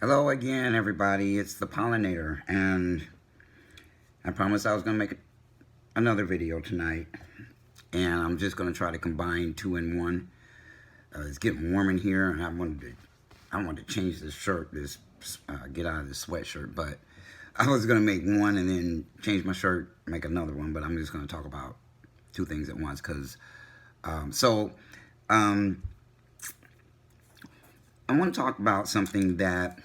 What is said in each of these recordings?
Hello again, everybody. It's the Pollinator, and I promised I was going to make another video tonight, and I'm just going to try to combine two in one. It's getting warm in here, and I wanted to change this shirt, get out of this sweatshirt, but I was going to make one and then change my shirt, make another one, but I'm just going to talk about two things at once, because, I want to talk about something that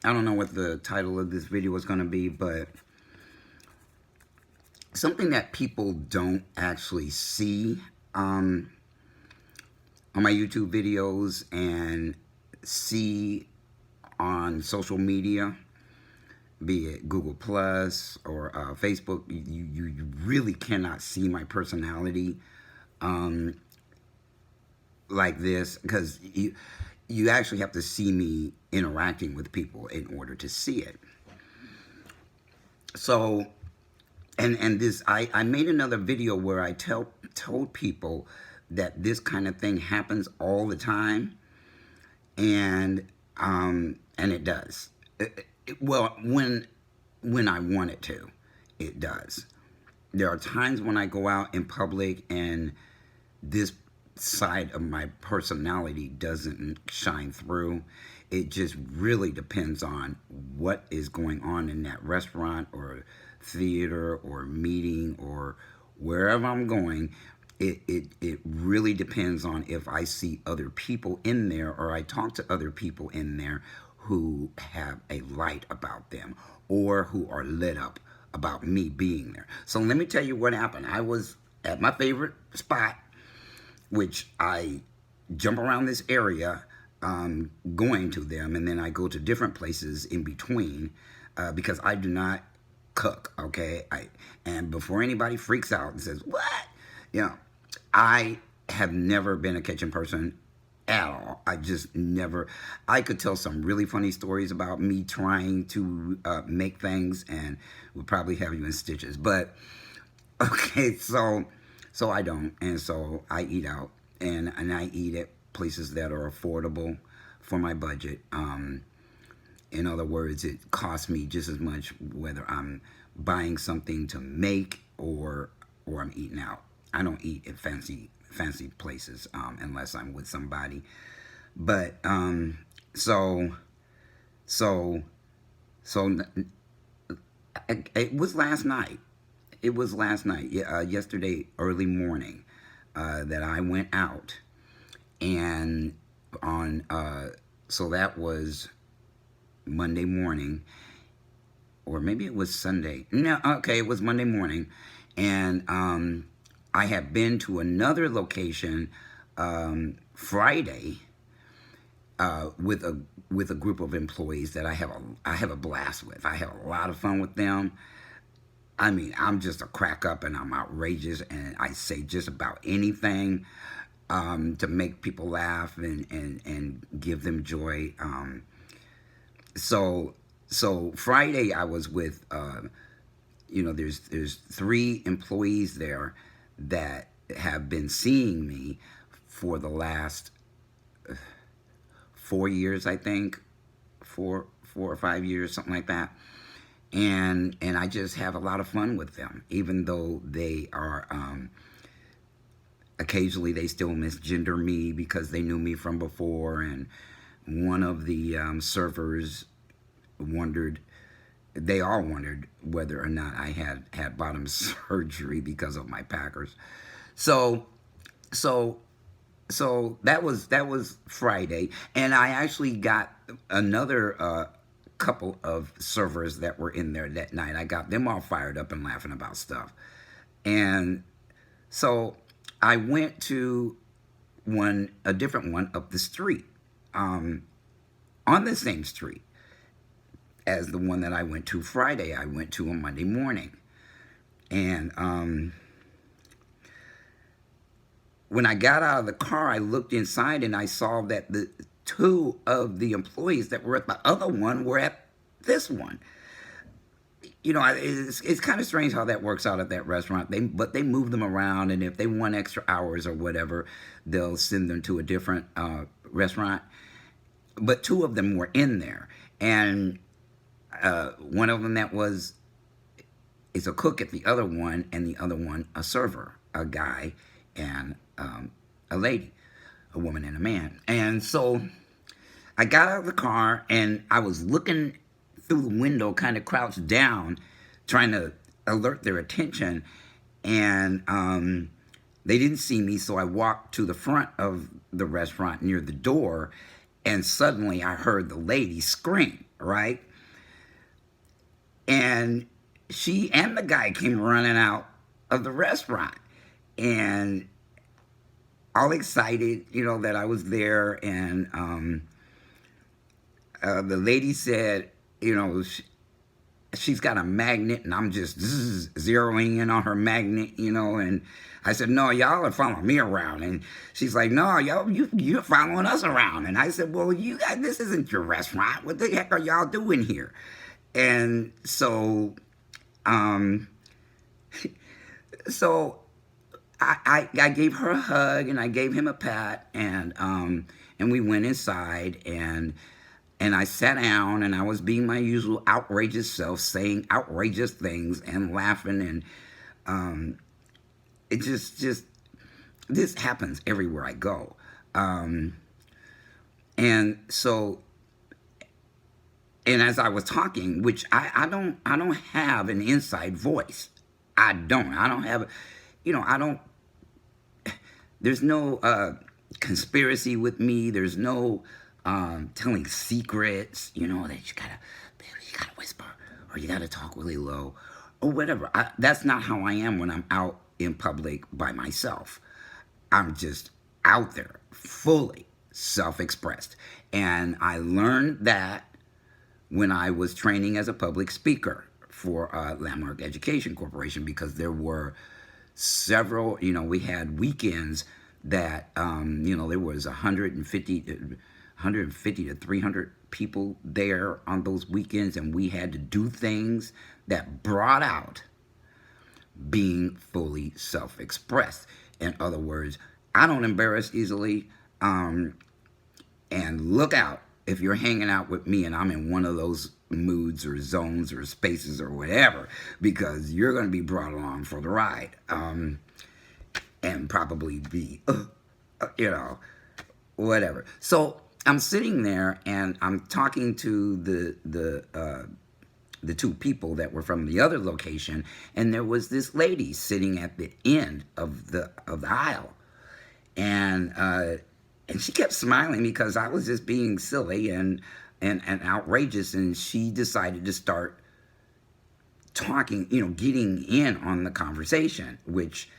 I don't know what the title of this video is going to be, but something that people don't actually see on my YouTube videos and see on social media, be it Google Plus or Facebook. You really cannot see my personality like this, because you actually have to see me interacting with people in order to see it. So, and this, I made another video where I told people that this kind of thing happens all the time, and it does. Well, when I want it to, it does. There are times when I go out in public and this side of my personality doesn't shine through. It just really depends on what is going on in that restaurant or theater or meeting or wherever I'm going. It really depends on if I see other people in there or I talk to other people in there who have a light about them or who are lit up about me being there. So let me tell you what happened. I was at my favorite spot, which I jump around this area going to them, and then I go to different places in between because I do not cook, okay? And before anybody freaks out and says, what? You know, I have never been a kitchen person at all. I just never. I could tell some really funny stories about me trying to make things and would probably have you in stitches. But, okay, so I don't, and so I eat out, and I eat at places that are affordable for my budget. In other words, it costs me just as much whether I'm buying something to make or I'm eating out. I don't eat at fancy places unless I'm with somebody. But it was last night. It was last night, yesterday early morning, that I went out, and so that was Monday morning, or maybe it was Sunday. No, okay, it was Monday morning, and I had been to another location Friday with a group of employees that I have a blast with. I have a lot of fun with them. I mean, I'm just a crack up and I'm outrageous and I say just about anything to make people laugh and give them joy. So Friday I was with, there's 3 employees there that have been seeing me for the last 4 years, I think, 4 or 5 years, something like that. And I just have a lot of fun with them, even though they are, occasionally they still misgender me because they knew me from before. And one of the servers they all wondered whether or not I had bottom surgery because of my Packers. So that was Friday, and I actually got another couple of servers that were in there that night. I got them all fired up and laughing about stuff. And so I went to a different one up the street, on the same street as the one that I went to Friday. I went to on Monday morning. And when I got out of the car, I looked inside and I saw that the 2 of the employees that were at the other one were at this one. You know, it's kind of strange how that works out at that restaurant. But they move them around, and if they want extra hours or whatever, they'll send them to a different restaurant. but two of them were in there, and one of them that was is a cook at the other one, and the other one a server, a guy and a lady, a woman and a man. And so I got out of the car and I was looking through the window, kind of crouched down, trying to alert their attention, and they didn't see me, so I walked to the front of the restaurant near the door, and suddenly I heard the lady scream, right? And she and the guy came running out of the restaurant, and all excited, that I was there. And the lady said, she's got a magnet, and I'm just zeroing in on her magnet, and I said, no, y'all are following me around. And she's like, no, you're following us around. And I said, well, you guys, this isn't your restaurant. What the heck are y'all doing here? And so, so I gave her a hug, and I gave him a pat, and we went inside, and I sat down, and I was being my usual outrageous self, saying outrageous things and laughing, and it just this happens everywhere I go. And so, and as I was talking, which I don't have an inside voice. I don't have, I don't, there's no conspiracy with me. There's no telling secrets, that you gotta whisper, or you gotta talk really low, or whatever. That's not how I am when I'm out in public by myself. I'm just out there, fully self-expressed. And I learned that when I was training as a public speaker for Landmark Education Corporation, because there were several, we had weekends that, there was 150 to 300 people there on those weekends, and we had to do things that brought out being fully self-expressed. In other words, I don't embarrass easily, and look out if you're hanging out with me and I'm in one of those moods or zones or spaces or whatever, because you're going to be brought along for the ride, and probably be, whatever. So I'm sitting there and I'm talking to the two people that were from the other location, and there was this lady sitting at the end of the aisle, and she kept smiling because I was just being silly and outrageous, and she decided to start talking, getting in on the conversation, which,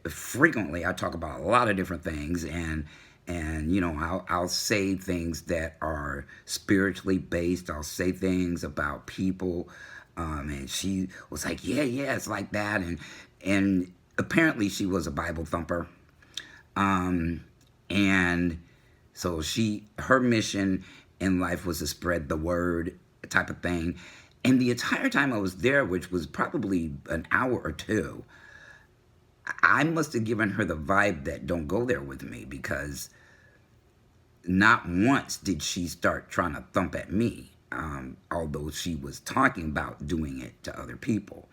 frequently I talk about a lot of different things, and I'll say things that are spiritually based. I'll say things about people, and she was like, yeah, it's like that, and apparently she was a Bible thumper, and so her mission in life was to spread the word, type of thing. And the entire time I was there, which was probably an hour or two, I must have given her the vibe that don't go there with me, because not once did she start trying to thump at me, although she was talking about doing it to other people.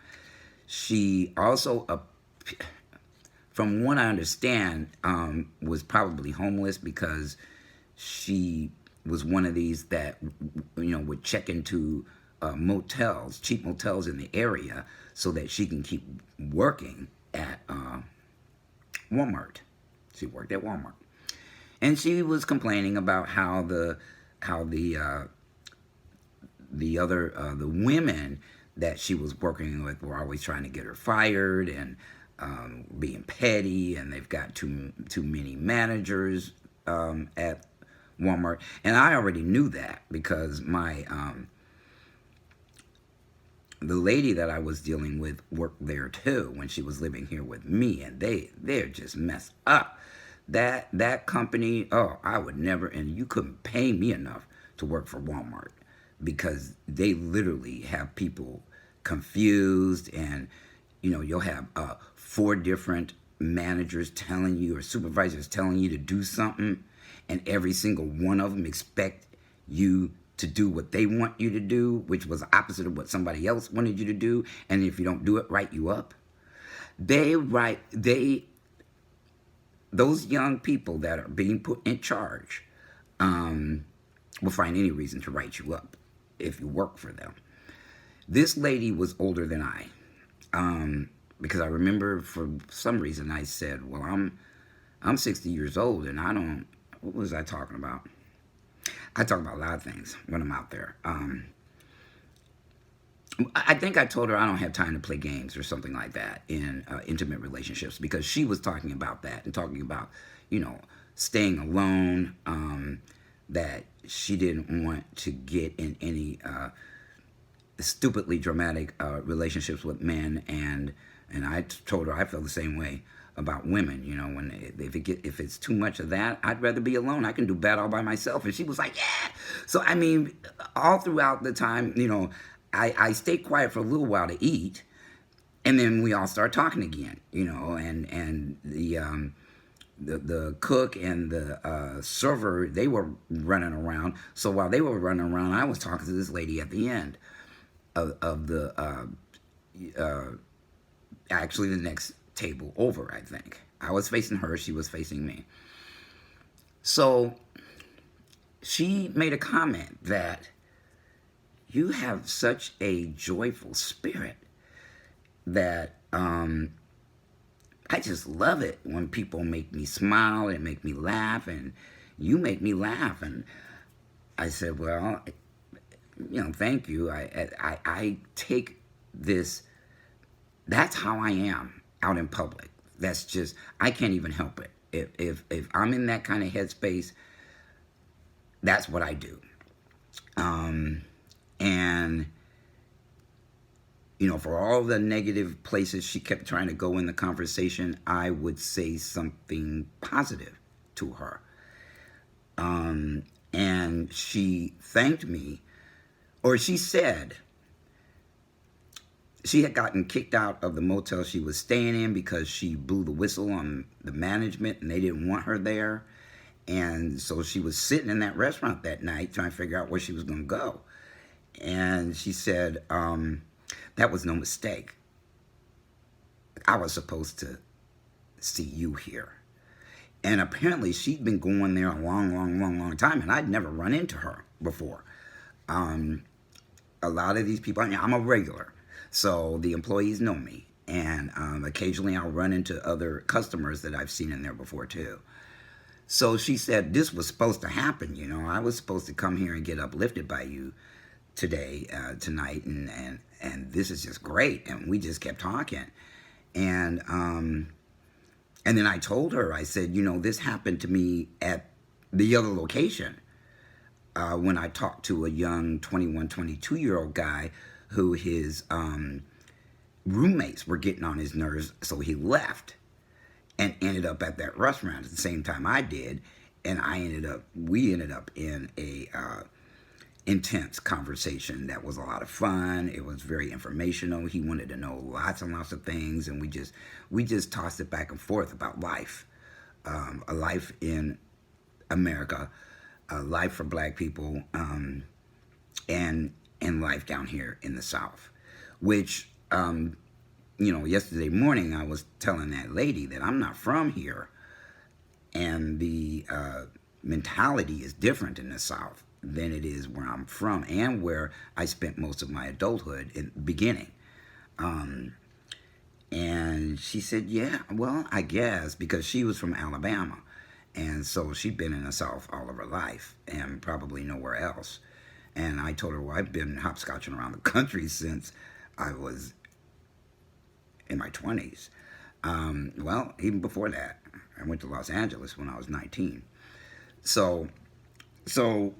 She also, from what I understand, was probably homeless, because she was one of these that, would check into motels, cheap motels in the area, so that she can keep working at Walmart. She worked at Walmart, and she was complaining about how the women that she was working with were always trying to get her fired, and being petty, and they've got too many managers at Walmart. And I already knew that, because the lady that I was dealing with worked there too when she was living here with me, and they're just messed up. That company, oh, I would never, and you couldn't pay me enough to work for Walmart, because they literally have people confused, and you'll have 4 different managers telling you, or supervisors telling you to do something, and every single one of them expect you to do what they want you to do, which was the opposite of what somebody else wanted you to do, and if you don't do it, write you up. Those young people that are being put in charge will find any reason to write you up if you work for them. This lady was older than I, because I remember for some reason I said, well, I'm 60 years old and I don't, what was I talking about? I talk about a lot of things when I'm out there. I think I told her I don't have time to play games or something like that in intimate relationships, because she was talking about that and talking about, staying alone, that she didn't want to get in any stupidly dramatic relationships with men, and I told her I felt the same way about women. If it's too much of that, I'd rather be alone. I can do bad all by myself. And she was like, yeah. So I mean, all throughout the time, I stayed quiet for a little while to eat, and then we all start talking again. And the cook and the server, they were running around. So while they were running around, I was talking to this lady at the end of the actually the next table over, I think. I was facing her, she was facing me. So she made a comment that you have such a joyful spirit that I just love it when people make me smile and make me laugh, and you make me laugh. And I said, well, thank you. I take this, that's how I am out in public. That's just, I can't even help it. If I'm in that kind of headspace, that's what I do. And for all the negative places she kept trying to go in the conversation, I would say something positive to her. And she thanked me, or she said she had gotten kicked out of the motel she was staying in because she blew the whistle on the management and they didn't want her there. And so she was sitting in that restaurant that night trying to figure out where she was going to go. And she said, that was no mistake. I was supposed to see you here. And apparently she'd been going there a long time, and I'd never run into her before. A lot of these people, I'm a regular, so the employees know me. And occasionally I'll run into other customers that I've seen in there before too. So she said, this was supposed to happen, I was supposed to come here and get uplifted by you tonight, and this is just great. And we just kept talking. And then I told her, I said, this happened to me at the other location when I talked to a young 21, 22-year-old guy who his roommates were getting on his nerves, so he left and ended up at that restaurant at the same time I did. And we ended up in a intense conversation that was a lot of fun. It was very informational. He wanted to know lots and lots of things, and we just tossed it back and forth about life, a life in America, a life for Black people, and life down here in the South. Which, yesterday morning I was telling that lady that I'm not from here, and the mentality is different in the South than it is where I'm from and where I spent most of my adulthood in the beginning. And she said, yeah, well, I guess, because she was from Alabama. And so she'd been in the South all of her life and probably nowhere else. And I told her, well, I've been hopscotching around the country since I was in my 20s. Well, even before that, I went to Los Angeles when I was 19. So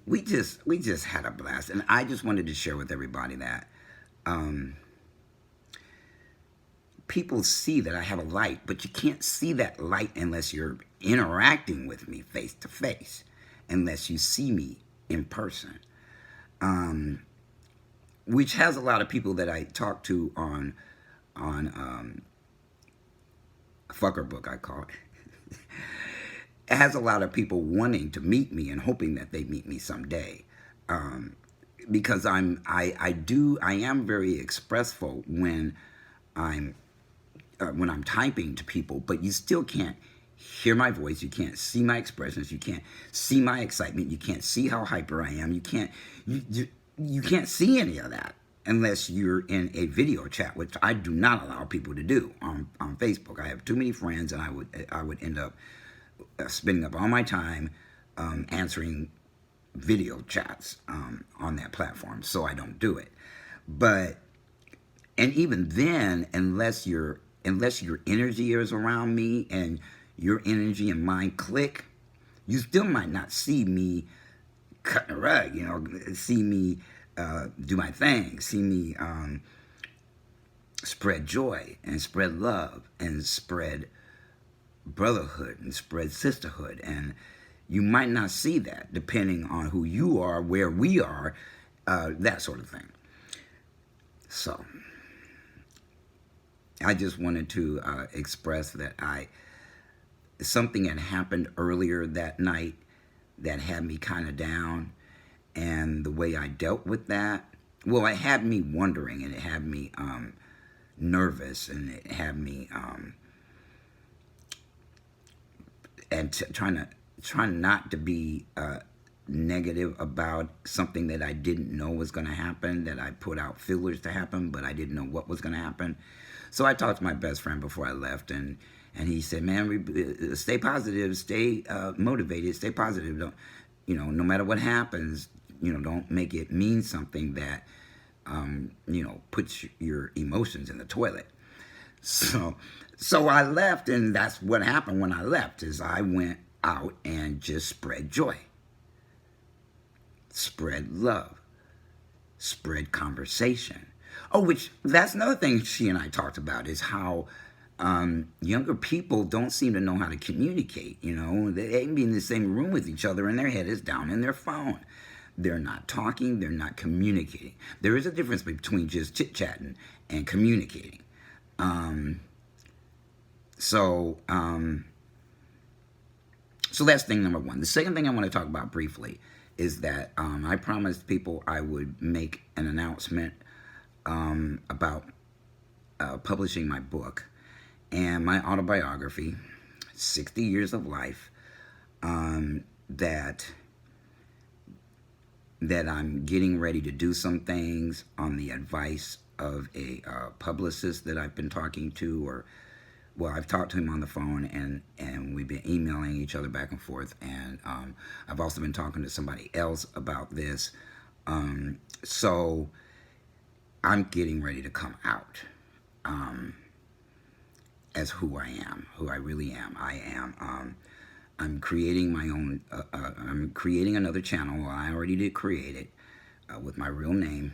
we just had a blast, and I just wanted to share with everybody that people see that I have a light, but you can't see that light unless you're interacting with me face to face, unless you see me in person. Which has a lot of people that I talk to on Fucker Book, I call it. it has a lot of people wanting to meet me and hoping that they meet me someday. Um, because I am very expressful I'm when I'm typing to people, but you still can't hear my voice. You can't see my expressions. You can't see my excitement. You can't see how hyper I am. You can't see any of that unless you're in a video chat, which I do not allow people to do on Facebook. I have too many friends, and I would end up spending up all my time answering video chats on that platform, so I don't do it. But and even then, unless your energy is around me and your energy and mine click, you still might not see me cutting a rug. See me do my thing, see me spread joy and spread love and spread brotherhood and spread sisterhood. And you might not see that depending on who you are, where we are, that sort of thing. So I just wanted to express that something had happened earlier that night that had me kind of down, and the way I dealt with that, well, it had me wondering, and it had me nervous, and it had me trying not to be negative about something that I didn't know was going to happen, that I put out feelers to happen, but I didn't know what was going to happen. So I talked to my best friend before I left, and he said, "Man, stay positive, stay motivated, stay positive. Don't, no matter what happens, don't make it mean something that, puts your emotions in the toilet." So, so I left, and that's what happened when I left. Is I went out and just spread joy, spread love, spread conversation. Oh, which that's another thing she and I talked about, is how younger people don't seem to know how to communicate. They can be in the same room with each other and their head is down in their phone. They're not talking, they're not communicating. There is a difference between just chit-chatting and communicating. So that's thing number one. The second thing I want to talk about briefly is that I promised people I would make an announcement about publishing my book and my autobiography, 60 Years of Life, that I'm getting ready to do some things on the advice of a publicist that I've been talking to, or well, I've talked to him on the phone, and we've been emailing each other back and forth, and I've also been talking to somebody else about this. So I'm getting ready to come out as who I am, who I really am. I'm creating my own, I'm creating another channel. Well, I already did create it with my real name.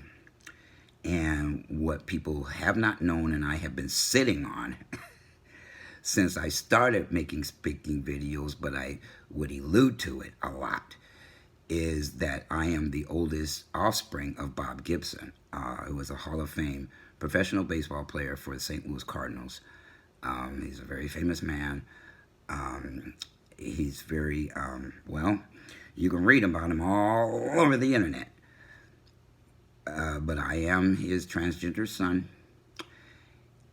And what people have not known, and I have been sitting on since I started making speaking videos, but I would allude to it a lot, is that I am the oldest offspring of Bob Gibson, who was a Hall of Fame professional baseball player for the St. Louis Cardinals. He's a very famous man. He's very, well, you can read about him all over the internet. But I am his transgender son.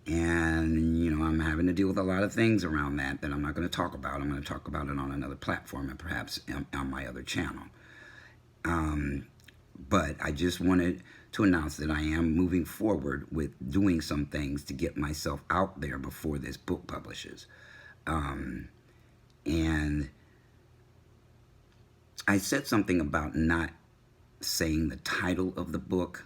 And, I'm having to deal with a lot of things around that I'm not going to talk about. I'm going to talk about it on another platform and perhaps on my other channel. But I just wanted to announce that I am moving forward with doing some things to get myself out there before this book publishes. And I said something about not saying the title of the book.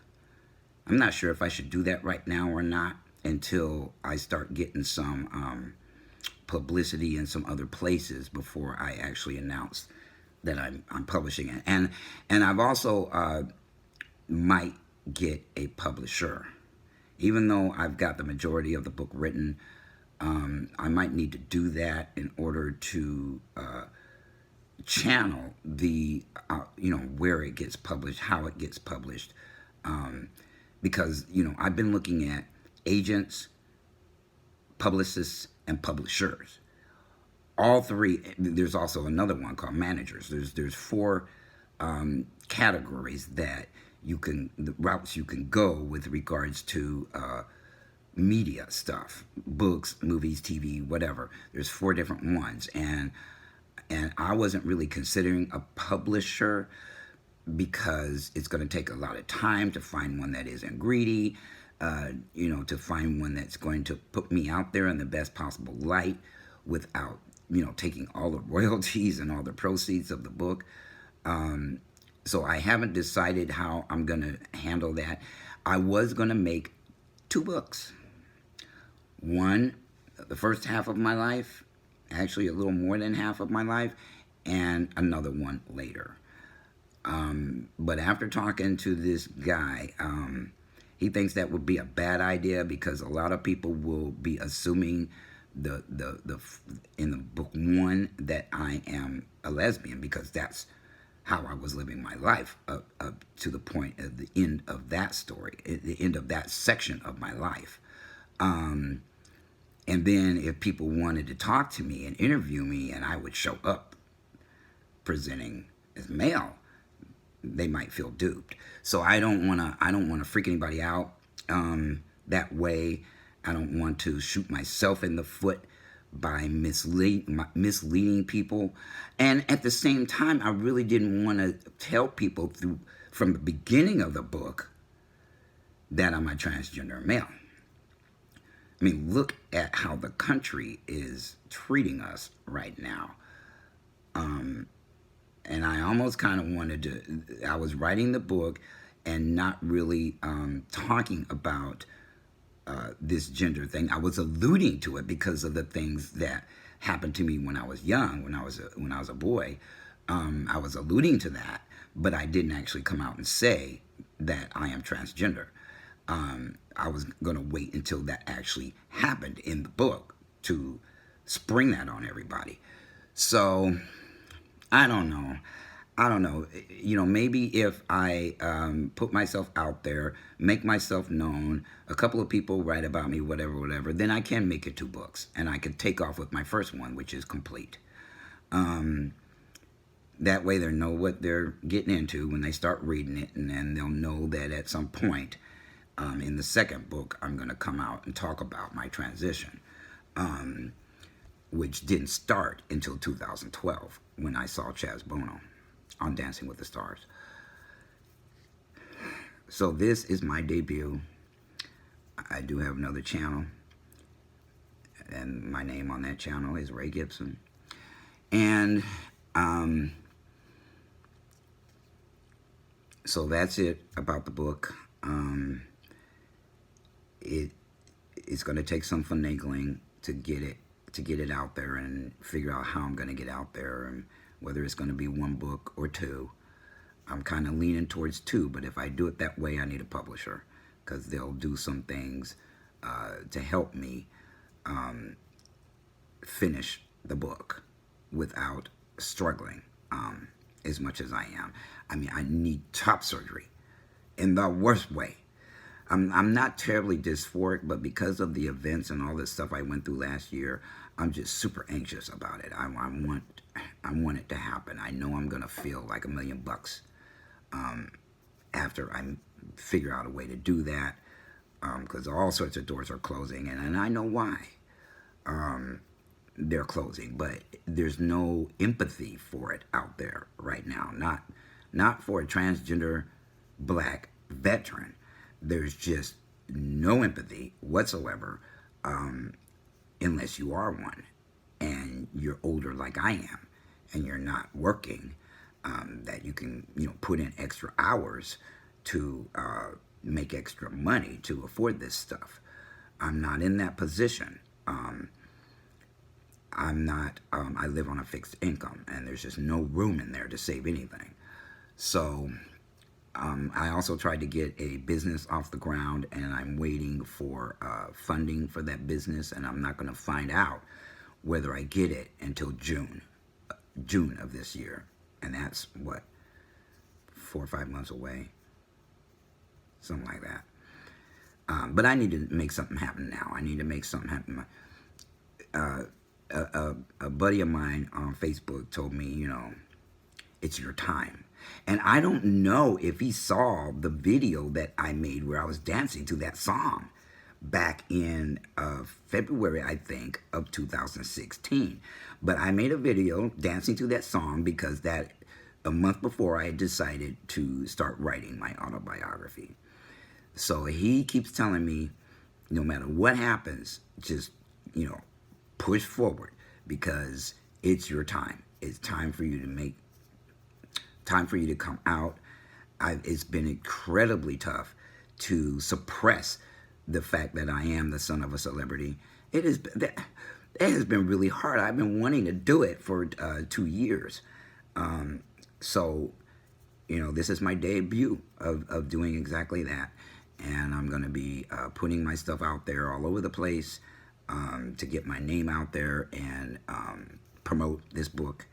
I'm not sure if I should do that right now or not until I start getting some publicity in some other places before I actually announce that I'm publishing it. And I've also might get a publisher. Even though I've got the majority of the book written, I might need to do that in order to channel the, where it gets published, how it gets published. Because, I've been looking at agents, publicists, and publishers. all three. There's also another one called managers. There's four categories that you can, the routes you can go with regards to media stuff, books, movies, TV, whatever. There's four different ones, and I wasn't really considering a publisher because it's going to take a lot of time to find one that isn't greedy, to find one that's going to put me out there in the best possible light without, taking all the royalties and all the proceeds of the book. So I haven't decided how I'm going to handle that. I was going to make two books. One, the first half of my life, actually a little more than half of my life, and another one later. But after talking to this guy, he thinks that would be a bad idea because a lot of people will be assuming in the book one that I am a lesbian, because that's how I was living my life up to the point of the end of that story, at the end of that section of my life. And then if people wanted to talk to me and interview me and I would show up presenting as male, they might feel duped. So I don't want to freak anybody out that way. I don't want to shoot myself in the foot by misleading people. And at the same time, I really didn't want to tell people from the beginning of the book that I'm a transgender male. I mean, look at how the country is treating us right now. And I almost kind of wanted to, I was writing the book and not really talking about this gender thing. I was alluding to it because of the things that happened to me when I was young, when I was a boy. I was alluding to that, but I didn't actually come out and say that I am transgender. I was going to wait until that actually happened in the book to spring that on everybody. So I don't know. Maybe if I put myself out there, make myself known, a couple of people write about me, whatever, then I can make it 2 books. And I can take off with my first one, which is complete. That way they know what they're getting into when they start reading it. And then they'll know that at some point in the second book, I'm going to come out and talk about my transition. Which didn't start until 2012 when I saw Chaz Bono on Dancing with the Stars. So this is my debut. I do have another channel, and my name on that channel is Ray Gibson. And so that's it about the book. It's going to take some finagling to get it out there and figure out how I'm going to get out there, and whether it's going to be 1 book or 2. I'm kind of leaning towards 2, but if I do it that way, I need a publisher, because they'll do some things to help me finish the book without struggling as much as I am. I mean, I need top surgery in the worst way. I'm not terribly dysphoric, but because of the events and all this stuff I went through last year, I'm just super anxious about it. I want it to happen. I know I'm gonna feel like $1 million after I figure out a way to do that, because all sorts of doors are closing, and I know why they're closing, but there's no empathy for it out there right now. Not for a transgender black veteran. There's just no empathy whatsoever, unless you are one and you're older like I am and you're not working, that you can put in extra hours to make extra money to afford this stuff. I'm not in that position. I'm not, I live on a fixed income, and there's just no room in there to save anything. So I also tried to get a business off the ground, and I'm waiting for funding for that business, and I'm not going to find out whether I get it until June of this year. And that's, what, 4 or 5 months away? Something like that. But I need to make something happen now. I need to make something happen. a buddy of mine on Facebook told me, you know, it's your time. And I don't know if he saw the video that I made where I was dancing to that song back in February, I think, of 2016. But I made a video dancing to that song because that a month before I had decided to start writing my autobiography. So he keeps telling me, no matter what happens, just, you know, push forward because it's your time. It's time for you to make, time for you to come out. It's been incredibly tough to suppress the fact that I am the son of a celebrity. It has been really hard. I've been wanting to do it for 2 years. So, you know, this is my debut of doing exactly that. And I'm going to be putting my stuff out there all over the place to get my name out there and promote this book.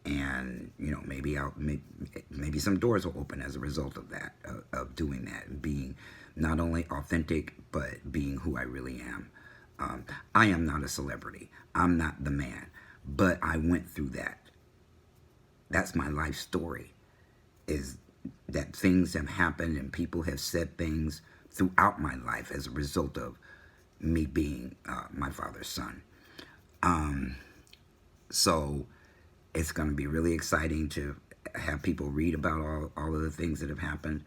And, you know, maybe some doors will open as a result of that, of doing that, and being not only authentic, but being who I really am. I am not a celebrity. I'm not the man. But I went through that. That's my life story, is that things have happened and people have said things throughout my life as a result of me being my father's son. So it's going to be really exciting to have people read about all of the things that have happened,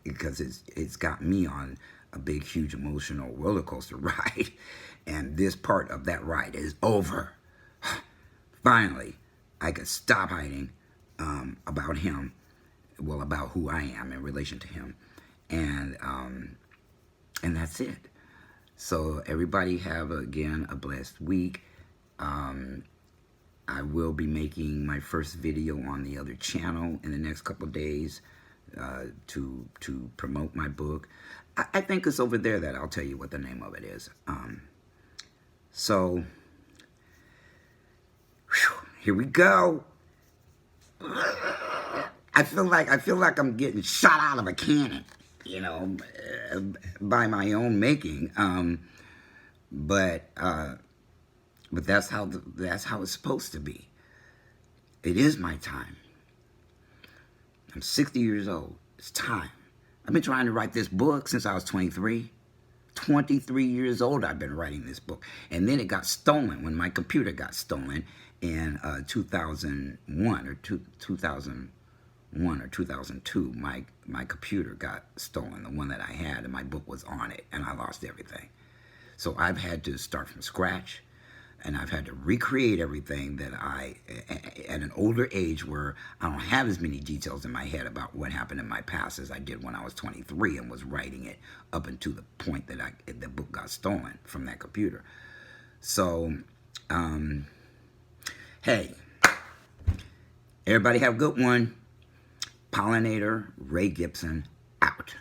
because it's got me on a big, huge emotional roller coaster ride. And this part of that ride is over. Finally, I could stop hiding about him, well, about who I am in relation to him. And that's it. So everybody have, again, a blessed week. I will be making my first video on the other channel in the next couple of days to promote my book. I think it's over there that I'll tell you what the name of it is. So, whew, here we go. I feel like I'm getting shot out of a cannon, you know, by my own making. But that's how it's supposed to be. It is my time. I'm 60 years old. It's time. I've been trying to write this book since I was 23. 23 years old I've been writing this book. And then it got stolen when my computer got stolen in 2001 or 2001 or 2002. My computer got stolen, the one that I had, and my book was on it, and I lost everything. So I've had to start from scratch, and I've had to recreate everything that at an older age where I don't have as many details in my head about what happened in my past as I did when I was 23 and was writing it up until the point that the book got stolen from that computer. So, hey, everybody have a good one. Pollinator Ray Gibson out.